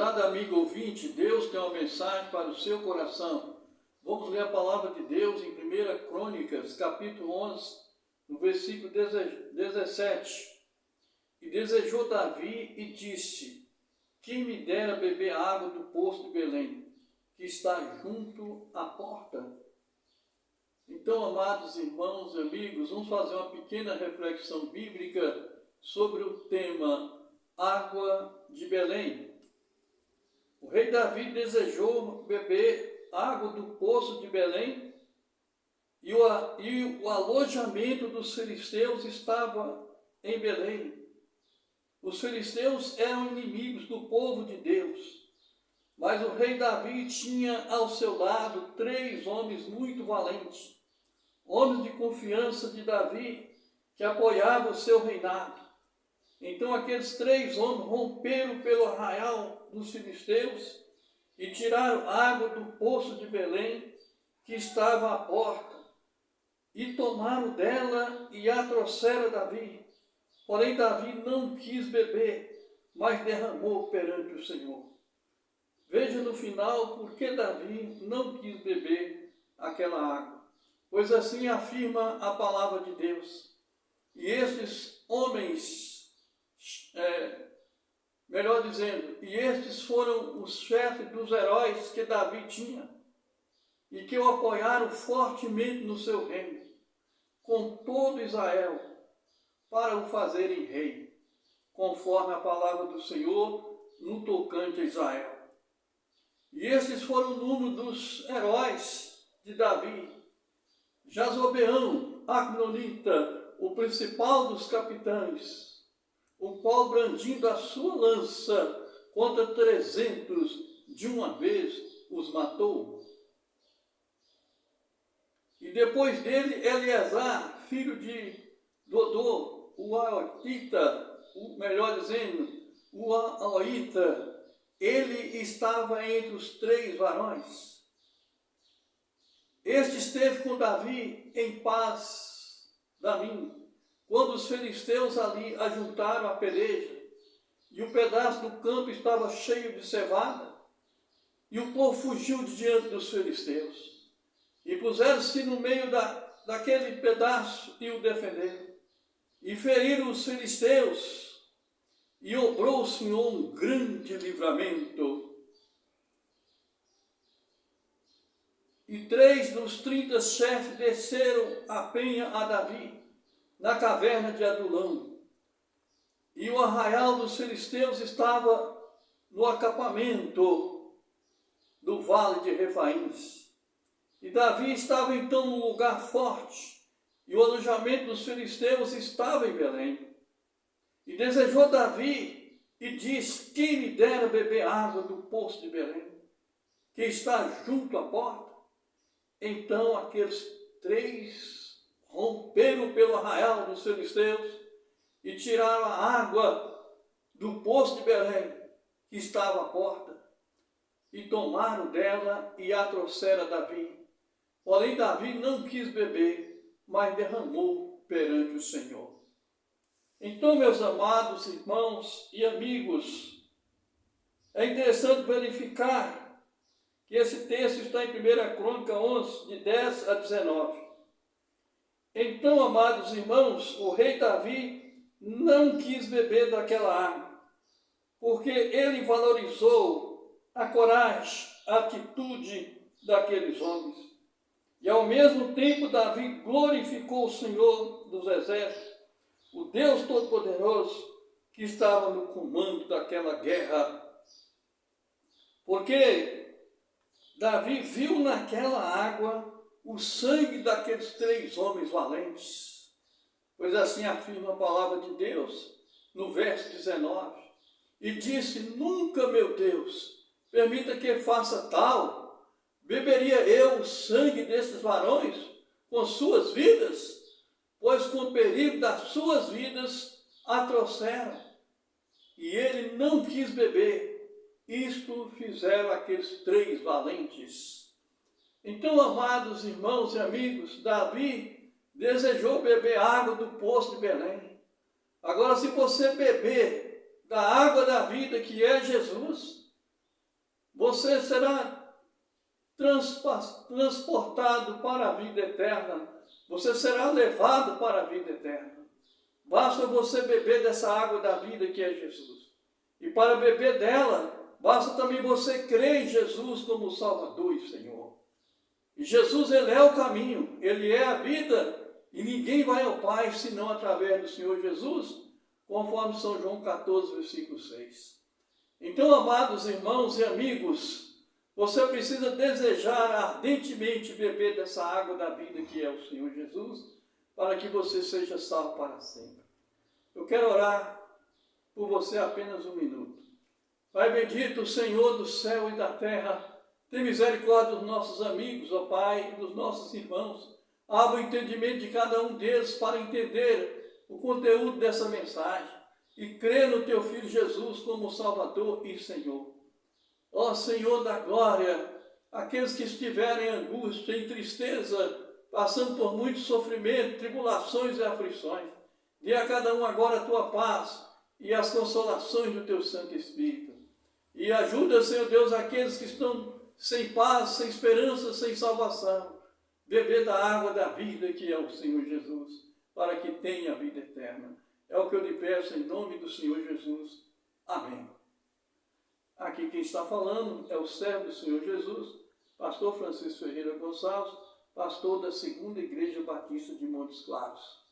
Prezado amigo ouvinte, Deus tem uma mensagem para o seu coração. Vamos ler a palavra de Deus em 1 Crônicas, capítulo 11, no versículo 17. E desejou Davi e disse: quem me dera beber água do poço de Belém, que está junto à porta. Então, amados irmãos e amigos, vamos fazer uma pequena reflexão bíblica sobre o tema água de Belém. O rei Davi desejou beber água do poço de Belém e o alojamento dos filisteus estava em Belém. Os filisteus eram inimigos do povo de Deus, mas o rei Davi tinha ao seu lado 3 homens muito valentes, homens de confiança de Davi, que apoiavam o seu reinado. Então aqueles 3 homens romperam pelo arraial dos filisteus e tiraram água do poço de Belém, que estava à porta, e tomaram dela e a trouxeram a Davi. Porém Davi não quis beber, mas derramou perante o Senhor. Veja no final por que Davi não quis beber aquela água. Pois assim afirma a palavra de Deus. E esses homens, estes foram os chefes dos heróis que Davi tinha e que o apoiaram fortemente no seu reino, com todo Israel, para o fazerem rei, conforme a palavra do Senhor no tocante a Israel. E esses foram o número dos heróis de Davi: Jazobeão, Acnonita, o principal dos capitães, o qual, brandindo a sua lança contra 300, de uma vez os matou. E depois dele, Eleazar, filho de Dodô, o Aoita, o Aoita, ele estava entre os 3 varões. Este esteve com Davi em paz Damim, quando os filisteus ali ajuntaram a peleja, e o pedaço do campo estava cheio de cevada, e o povo fugiu de diante dos filisteus, e puseram-se no meio daquele pedaço e o defenderam, e feriram os filisteus, e obrou o Senhor um grande livramento. E 3 dos 30 chefes desceram a penha a Davi, na caverna de Adulão. E o arraial dos filisteus estava no acampamento do vale de Refaíns. E Davi estava então num lugar forte, e o alojamento dos filisteus estava em Belém. E desejou Davi e disse: quem me dera beber água do poço de Belém, que está junto à porta. Então aqueles 3 romperam pelo arraial dos filisteus e tiraram a água do poço de Belém, que estava à porta, e tomaram dela e a trouxeram a Davi. Porém Davi não quis beber, mas derramou perante o Senhor. Então, meus amados irmãos e amigos, é interessante verificar que esse texto está em 1 Crônica 11, de 10 a 19. Então, amados irmãos, o rei Davi não quis beber daquela água, porque ele valorizou a coragem, a atitude daqueles homens. E ao mesmo tempo Davi glorificou o Senhor dos exércitos, o Deus Todo-Poderoso, que estava no comando daquela guerra. Porque Davi viu naquela água o sangue daqueles 3 homens valentes. Pois assim afirma a palavra de Deus no verso 19. E disse: nunca, meu Deus, permita que faça tal. Beberia eu o sangue desses varões com suas vidas? Pois com o perigo das suas vidas a trouxeram. E ele não quis beber. Isto fizeram aqueles 3 valentes. Então, amados irmãos e amigos, Davi desejou beber água do poço de Belém. Agora, se você beber da água da vida, que é Jesus, você será transportado para a vida eterna. Você será levado para a vida eterna. Basta você beber dessa água da vida que é Jesus. E para beber dela, basta também você crer em Jesus como Salvador e Senhor. E Jesus, Ele é o caminho, Ele é a vida, e ninguém vai ao Pai senão através do Senhor Jesus, conforme São João 14, versículo 6. Então, amados irmãos e amigos, você precisa desejar ardentemente beber dessa água da vida que é o Senhor Jesus, para que você seja salvo para sempre. Eu quero orar por você apenas um minuto. Pai bendito, Senhor do céu e da terra, tem misericórdia dos nossos amigos, ó Pai, dos nossos irmãos. Abra o entendimento de cada um deles para entender o conteúdo dessa mensagem e crer no Teu Filho Jesus como Salvador e Senhor. Ó Senhor da glória, aqueles que estiverem em angústia, em tristeza, passando por muito sofrimento, tribulações e aflições, dê a cada um agora a Tua paz e as consolações do Teu Santo Espírito. E ajuda, Senhor Deus, aqueles que estão sem paz, sem esperança, sem salvação, beber da água da vida que é o Senhor Jesus, para que tenha a vida eterna. É o que eu lhe peço em nome do Senhor Jesus. Amém. Aqui quem está falando é o servo do Senhor Jesus, pastor Francisco Ferreira Gonçalves, pastor da 2ª Igreja Batista de Montes Claros.